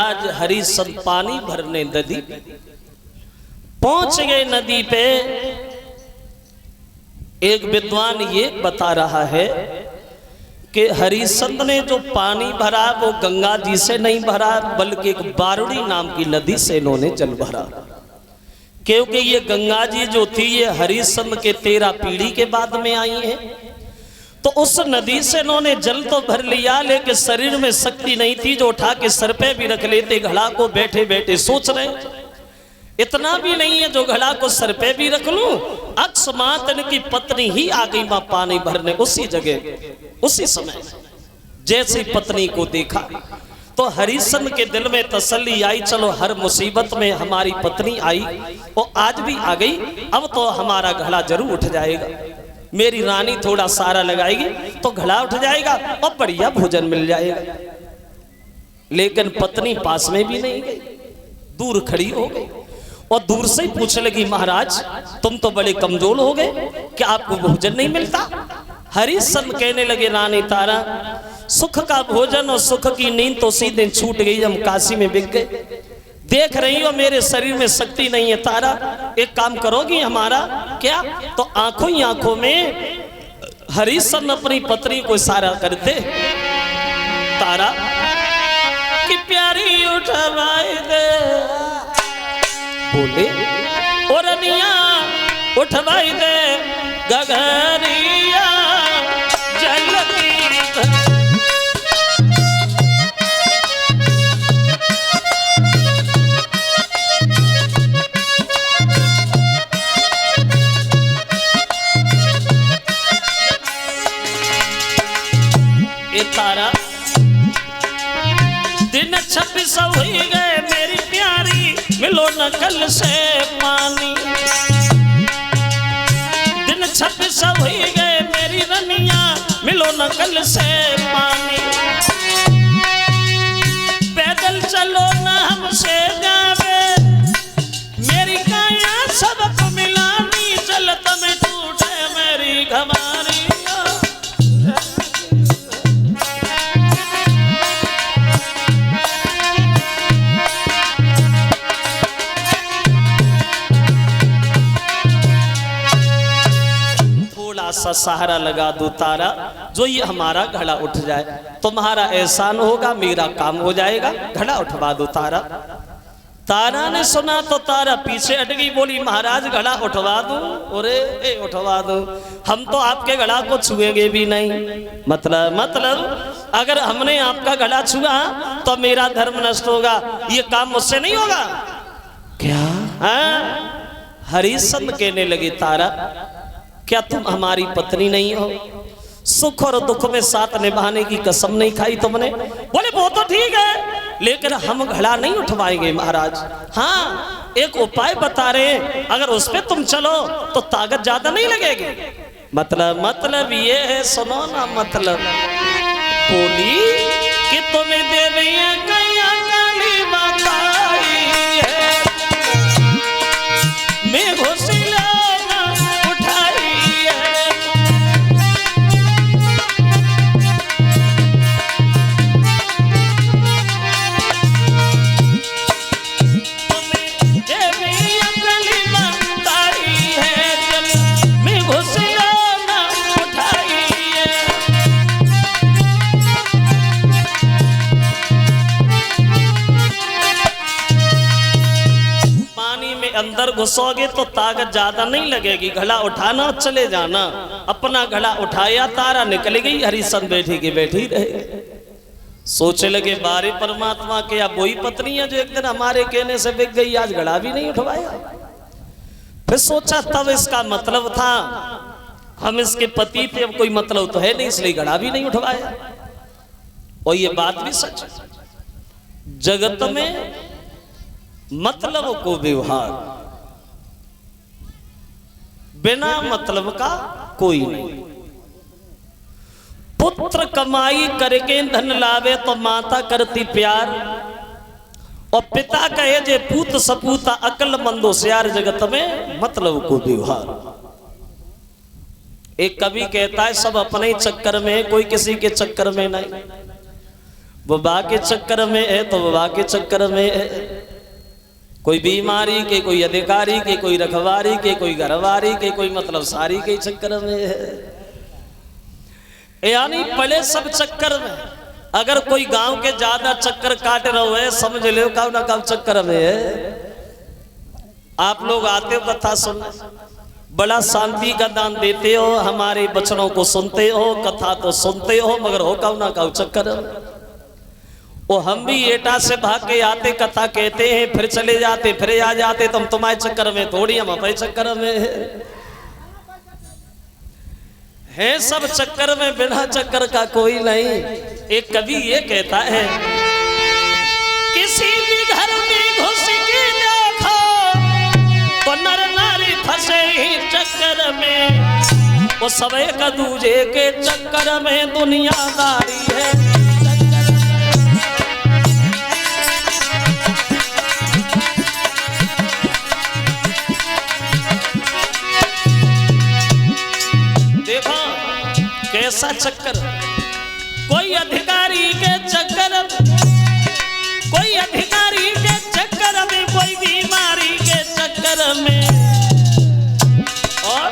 महाराज हरिश्चंद्र पानी भरने नदी पहुंच गए। नदी पे एक विद्वान ये बता रहा है कि हरिश्चंद्र ने जो पानी भरा वो गंगा जी से नहीं भरा, बल्कि एक बारुड़ी नाम की नदी से इन्होंने जल भरा। क्योंकि ये गंगा जी जो थी ये हरिश्चंद्र के 13 पीढ़ी के बाद में आई है। तो उस नदी से इन्होंने जल तो भर लिया, लेकिन शरीर में शक्ति नहीं थी जो उठा के सर पे भी रख लेते घड़ा को। बैठे बैठे सोच रहे इतना भी नहीं है जो घड़ा को सर पे भी रख लूं। अकस्मात इनकी पत्नी ही आ गई वहां पानी भरने उसी जगह उसी समय। जैसे पत्नी को देखा तो हरिश्चंद्र के दिल में तसल्ली आई, चलो हर मुसीबत में हमारी पत्नी आई और आज भी आ गई, अब तो हमारा घड़ा जरूर उठ जाएगा। मेरी रानी थोड़ा सारा लगाएगी तो घड़ा उठ जाएगा और बढ़िया भोजन मिल जाएगा। लेकिन पत्नी पास में भी नहीं गई, दूर खड़ी हो गई और दूर से ही पूछने लगी, महाराज तुम तो बड़े कमजोर हो गए, क्या आपको भोजन नहीं मिलता? हरिश्चंद्र कहने लगे, रानी तारा सुख का भोजन और सुख की नींद तो उसी दिन छूट गई, हम काशी में बिक गए। देख रही हो मेरे शरीर में शक्ति नहीं है तारा, एक काम करोगी हमारा? क्या? तो आंखों ही आंखों में हरिश्चंद्र अपनी पत्नी को इशारा करते, तारा कि प्यारी उठवाई दे, बोले और रनिया उठवाई दे गगरिया जलती। तारा दिन 26 हुई गए मेरी प्यारी, मिलो न कल से पानी। दिन 26 हुई गए मेरी रनिया, मिलो न कल से पानी। पैदल चलो न हमसे जावे, मेरी काया सबक मिलानी, चलत में टूटे मेरी घमारी। सा सहारा लगा दो तारा, जो ये हमारा घड़ा उठ जाए, तुम्हारा एहसान होगा, मेरा काम हो जाएगा, घड़ा उठवा दो तारा। तारा ने सुना तो तारा पीछे हट गई, बोली महाराज घड़ा उठवा दो। अरे उठवा दो, हम तो आपके घड़ा को छुएंगे भी नहीं। मतलब अगर हमने आपका घड़ा छुआ तो मेरा धर्म नष्ट होगा, ये काम मुझसे नहीं होगा क्या? हरिश्चंद्र कहने लगे, तारा क्या तुम हमारी पत्नी नहीं हो? सुख और दुख में साथ निभाने की कसम नहीं खाई तुमने? बोले वो तो ठीक है, लेकिन हम घड़ा नहीं उठवाएंगे महाराज। हाँ एक उपाय बता रहे, अगर उस पे तुम चलो तो ताकत ज्यादा नहीं लगेगी। मतलब ये है, सुनो ना मतलब। बोली कि तुम्हें देवियां कया काली बताई है, मैं घोषिला अंदर घुसोगे तो ताकत ज्यादा नहीं लगेगी, घड़ा उठाना चले जाना। अपना घड़ा उठाया, तारा निकल गई, हरिश्चंद्र बैठी के बैठी रहे। सोचे लगे बारे परमात्मा के, अब वही पत्नी है जो एक दिन हमारे कहने से बिक गई, आज घड़ा भी नहीं उठवाया। फिर सोचा तब इसका मतलब था हम इसके पति थे, अब कोई मतलब तो है नहीं, इसलिए घड़ा भी नहीं उठवाया। और ये बात भी सच है, जगत में मतलब को व्यवहार, बिना मतलब का कोई नहीं। पुत्र कमाई करके धन लावे तो माता करती प्यार, और पिता कहे जे पूत सपूता अक्लमंद होशियार। जगत में मतलब को व्यवहार। एक कवि कहता है सब अपने ही चक्कर में, कोई किसी के चक्कर में नहीं। वबा के चक्कर में है तो वबा के चक्कर में है, कोई बीमारी के, कोई अधिकारी के, कोई रखवारी के, कोई घरवारी के, कोई मतलब सारी के चक्कर में है। यानी पहले सब चक्कर में। अगर कोई गांव के ज्यादा चक्कर काट रहे है समझ लो कब ना कब चक्कर में है। आप लोग आते हो कथा सुनने, बड़ा शांति का दान देते हो, हमारे बचनों को सुनते हो, कथा तो सुनते हो, मगर हो कब ना कब चक्कर में। वो हम भी एटा से भाग के आते, कथा कहते हैं, फिर चले जाते, फिर आ जाते, तुम तुम्हारे चक्कर में थोड़ी, हम अपने चक्कर में है सब चक्कर में, बिना चक्कर का कोई नहीं। एक कवि ये कहता है, किसी भी घर में घुस के देखो तो नर नारी फंसे ही चक्कर में, वो सब एक दूजे के चक्कर में दुनियादारी है। कैसा चक्कर, कोई अधिकारी के चक्कर में, कोई अधिकारी के चक्कर में, कोई बीमारी के चक्कर में, और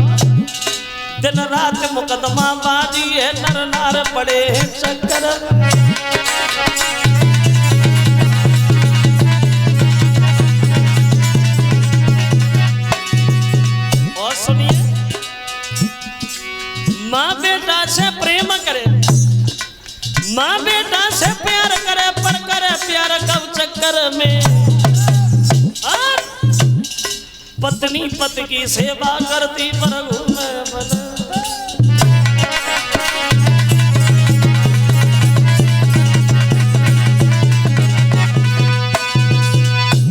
दिन रात मुकदमा बाजी है, नर नार पड़े हैं चक्कर में। और सुनिए, माँ बेटा से प्रेम करे, माँ बेटा से प्यार करे, पर करे प्यार कब चक्कर में। और पत्नी पति की सेवा करती पर घूमे बना,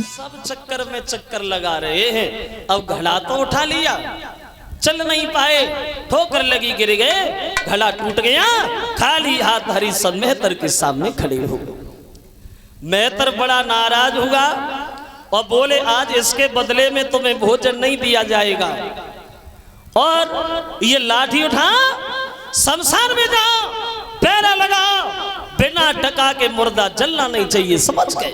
सब चक्कर में चक्कर लगा रहे हैं। अब घड़ा तो उठा लिया, चल नहीं पाए, ठोकर लगी, गिर गए, घड़ा टूट गया, खाली हाथ हरिश्चंद्र मेहतर के सामने खड़े हो गए। मेहतर बड़ा नाराज हुआ और बोले, आज इसके बदले में तुम्हें भोजन नहीं दिया जाएगा, और ये लाठी उठा शमशान में जाओ, पैरा लगाओ, बिना टका के मुर्दा जलना नहीं चाहिए, समझ गए।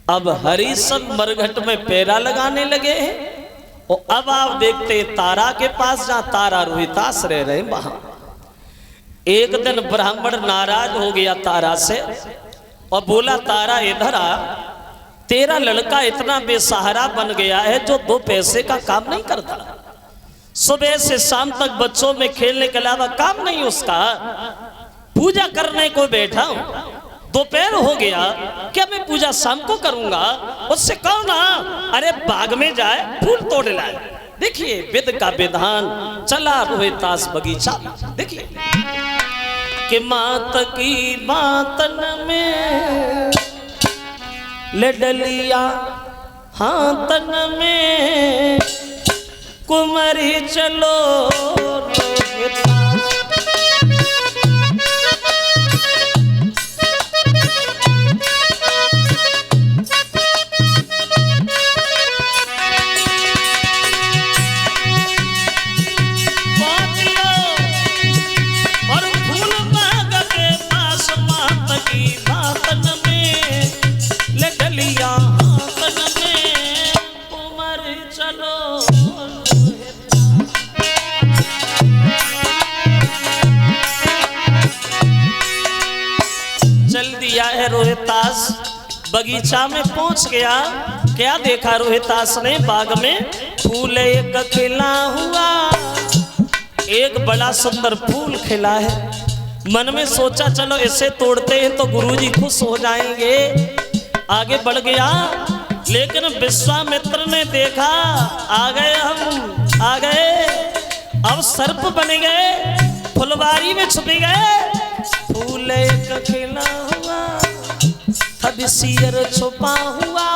अब हरिश्चंद्र मरघट में पैरा लगाने लगे हैं। और अब आप देखते तारा के पास, जहां तारा रोहितास रह रहे वहां एक दिन ब्राह्मण नाराज हो गया तारा से और बोला, तारा इधर आ, तेरा लड़का इतना बेसहारा बन गया है जो 2 पैसे का काम नहीं करता, सुबह से शाम तक बच्चों में खेलने के अलावा काम नहीं उसका, पूजा करने को बैठा हूं, दोपहर हो गया, क्या मैं पूजा शाम को करूंगा? उससे कहो ना, अरे बाग में जाए फूल तोड़ लाए। देखिए वेद का विधान चला रोहितास बगीचा। देखिए कि मात की बातन में ले डलिया हाथन में, कुमरी चलो रोहितास। रोहितास बगीचा में पहुंच गया। क्या देखा रोहितास ने? बाग में फूल एक खिला हुआ, एक बड़ा सुंदर फूल खिला है। मन में सोचा चलो इसे तोड़ते हैं तो गुरुजी खुश हो जाएंगे। आगे बढ़ गया, लेकिन विश्वामित्र ने देखा आ गए, हम आ गए, अब सर्प बन गए, फुलवारी में छुप गए। फूल एक खिला हुआ, सियर छुपा हुआ,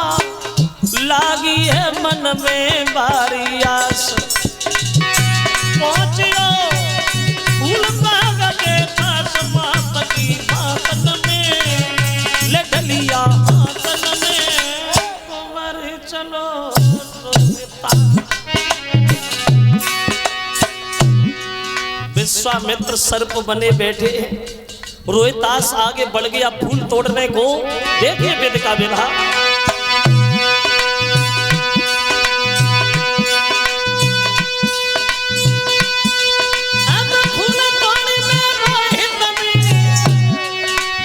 लागी है मन में बारी आस। पहुंचियो फूल बाग के पास, माता की बातन में ले डलिया हाथन में, कुंवर चलो विश्वामित्र सर्प बने बैठे, रोहितास आगे बढ़ गया फूल तोड़ने को। देखिए वेद का विधा, अब फूल तोड़ने रोहित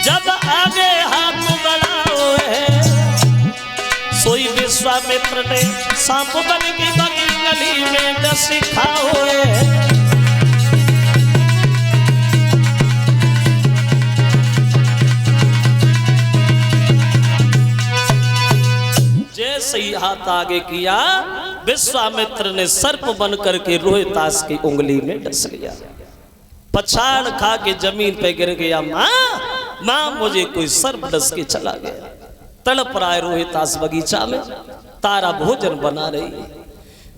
जब आगे हाथ बढ़ाओ सोई विश्वामित्र ने सांप बन की बगी गली में डस खाओ। जैसे ही हाथ आगे किया विश्वामित्र ने सर्प बन करके रोहितास की उंगली में डस लिया। पछाड़ खा के जमीन पे गिर गया। माँ मुझे कोई सर्प डस के चला गया। तड़प रहा है रोहितास बगीचा में, तारा भोजन बना रही है।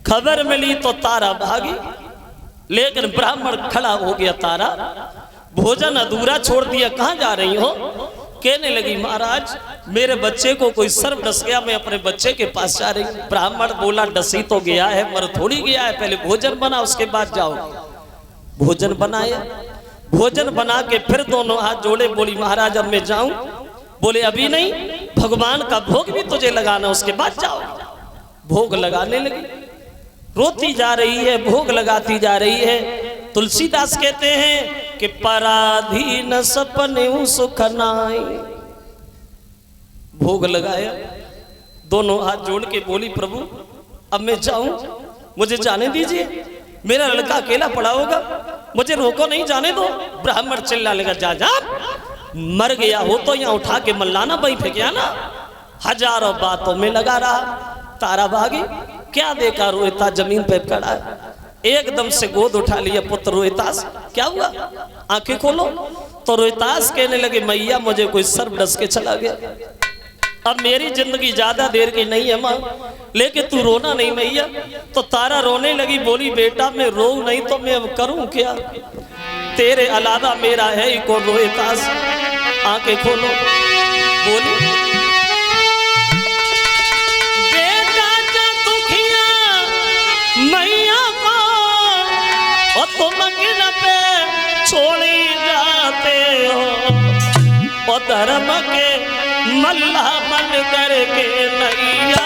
खबर मिली तो तारा भागी, लेकिन ब्राह्मण खड़ा हो गया। तारा भोजन अधूरा छोड़ दिया, कहां जा रही हो? कहने लगी महाराज मेरे बच्चे को कोई सर्प डस गया, मैं अपने बच्चे के पास जा रही। ब्राह्मण बोला डसी तो गया है मर थोड़ी गया है, पहले भोजन बना उसके बाद जाओ। भोजन बनाया, भोजन बना के फिर दोनों हाथ जोड़े, बोली महाराज अब मैं जाऊं? बोले अभी नहीं, भगवान का भोग भी तुझे लगाना उसके बाद जाओ। भोग लगाने लगी, रोती जा रही है, भोग लगाती जा रही है। तुलसीदास कहते हैं कि पराधीन सपने सुख नाई। भोग लगाया, दोनों हाथ जोड़ के बोली प्रभु अब मैं जाऊं, मुझे जाने दीजिए, मेरा लड़का अकेला पड़ा होगा, मुझे रोको नहीं, जाने दो। ब्राह्मण चिल्ला लगा जा जा, मर गया हो तो यहाँ उठा के मल्लाना वहीं फेंकिया ना। हजारों बातों में लगा रहा। तारा भागी, क्या देखा रोहितास जमीन पे खड़ा है, एकदम से गोद उठा लिया पुत्र रोहितास। क्या हुआ? आंखें खोलो। तो रोहितास कहने लगे मैया मुझे कोई सर्प डस के चला गया, अब मेरी जिंदगी ज्यादा देर की नहीं है माँ, लेकिन तू रोना नहीं मैया। तो तारा रोने लगी, बोली बेटा मैं रो नहीं तो मैं अब करूं क्या, तेरे अलावा मेरा है ही कौन रोहितास। आंखें खोलो, बोली बेटा जा दुखिया मैया को और तुम गिर पे छोड़ी जाते हो, और धर्म के मल्ला बन करके नैया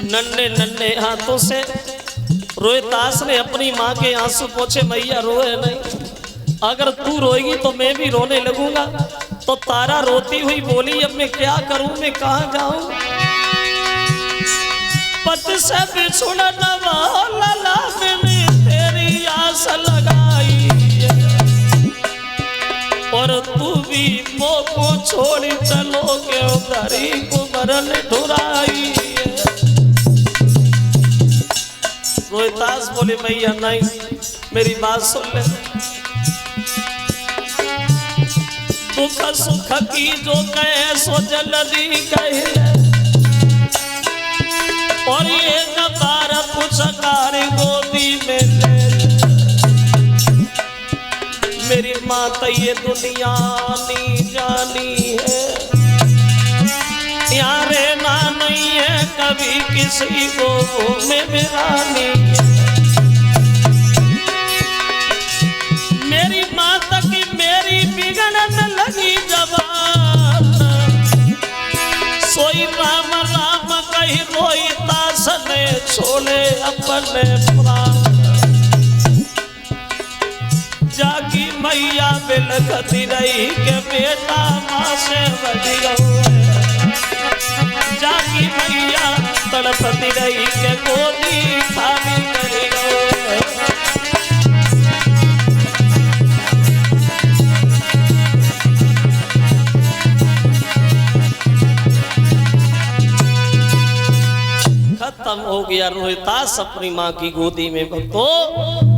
नन्हे नन्हे हाथों से रोहितास ने अपनी माँ के आंसू पोंछे। मैया रोए नहीं, अगर तू रोएगी तो मैं भी रोने लगूंगा। तो तारा रोती हुई बोली अब मैं क्या करूं, मैं कहां जाऊं? पत से बिछुड़ना वाला मैंने तेरी आस लगाई, और तू भी मोको छोड़ी चलो के उधरी को मरन ढुराई। रोहितास बोले मैया नहीं, मेरी बात सुन ले, दुख सुख की जो कहे सो जल्दी कहे, और ये नकार पुचकार गोदी में ले। मेरी माँ तो ये दुनिया नी जानी है, यहाँ रहना नहीं है कभी किसी को में मेरा नहीं है। मेरी माता की मेरी बिगड़न लगी जबान, सोई राम राम कही रोहितास ने छोड़े अपने प्राण। जागी मैया बिलखती रही के बेटा माँ से बज गए, जागी मैया तड़पती रही के गोदी खाली करी गए। खत्म हो गया रोहितास अपनी माँ की गोदी में। भक्तों